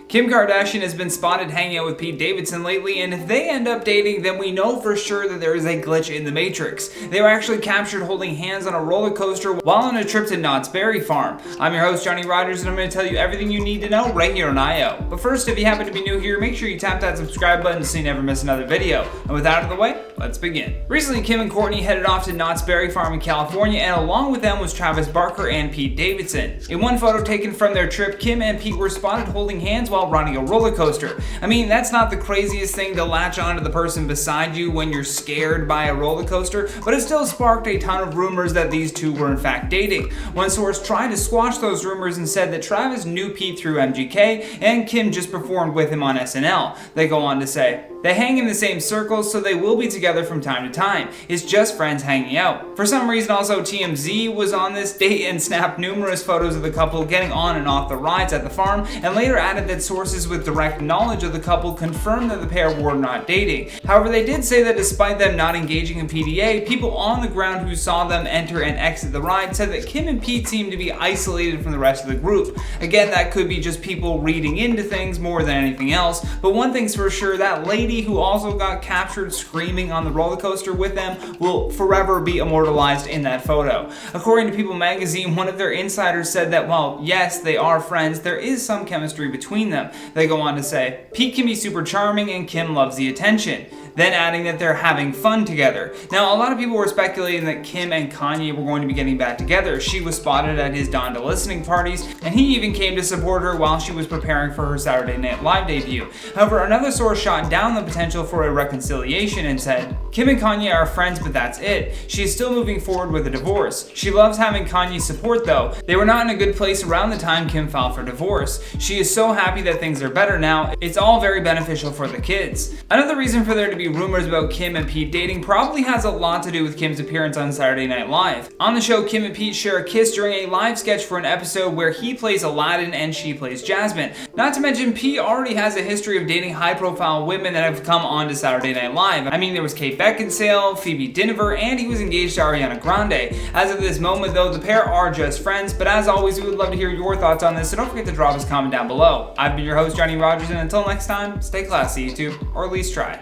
Kim Kardashian has been spotted hanging out with Pete Davidson lately, and if they end up dating, then we know for sure that there is a glitch in the Matrix. They were actually captured holding hands on a roller coaster while on a trip to Knott's berry farm. I'm your host, Johnny Rogers, and I'm going to tell you everything you need to know right here on IO. But first, if you happen to be new here, make sure you tap that subscribe button so you never miss another video. And with that out of the way, let's begin. Recently, Kim and Kourtney headed off to Knott's berry farm in California, and along with them was Travis Barker and Pete Davidson. In one photo taken from their trip, Kim and Pete were spotted holding hands while riding a roller coaster. I mean, that's not the craziest thing to latch onto the person beside you when you're scared by a roller coaster, but it still sparked a ton of rumors that these two were in fact dating. One source tried to squash those rumors and said that Travis knew Pete through MGK and Kim just performed with him on SNL. They go on to say, "They hang in the same circles, so they will be together from time to time. It's just friends hanging out." For some reason, also TMZ was on this date and snapped numerous photos of the couple getting on and off the rides at the farm, and later added that sources with direct knowledge of the couple confirmed that the pair were not dating. However, they did say that despite them not engaging in PDA, people on the ground who saw them enter and exit the ride said that Kim and Pete seemed to be isolated from the rest of the group. Again, that could be just people reading into things more than anything else, but one thing's for sure, that lady who also got captured screaming on the roller coaster with them will forever be immortalized in that photo. According to People magazine, one of their insiders said that while yes, they are friends, there is some chemistry between them. They go on to say, "Pete can be super charming and Kim loves the attention," then adding that they're having fun together. Now, a lot of people were speculating that Kim and Kanye were going to be getting back together. She was spotted at his Donda listening parties, and he even came to support her while she was preparing for her Saturday Night Live debut. However, another source shot down the potential for a reconciliation and said, "Kim and Kanye are friends, but that's it. She is still moving forward with a divorce. She loves having Kanye's support though. They were not in a good place around the time Kim filed for divorce. She is so happy that things are better now. It's all very beneficial for the kids." Another reason for there to be rumors about Kim and Pete dating probably has a lot to do with Kim's appearance on Saturday Night Live. On the show, Kim and Pete share a kiss during a live sketch for an episode where he plays Aladdin and she plays Jasmine. Not to mention, Pete already has a history of dating high-profile women that have come on to Saturday Night Live. I mean, there was Kate Beckinsale, Phoebe Dynevor, and he was engaged to Ariana Grande. As of this moment though, the pair are just friends, but as always, we would love to hear your thoughts on this, so don't forget to drop us a comment down below. I've been your host, Johnny Rogers, and until next time, stay classy, YouTube, or at least try.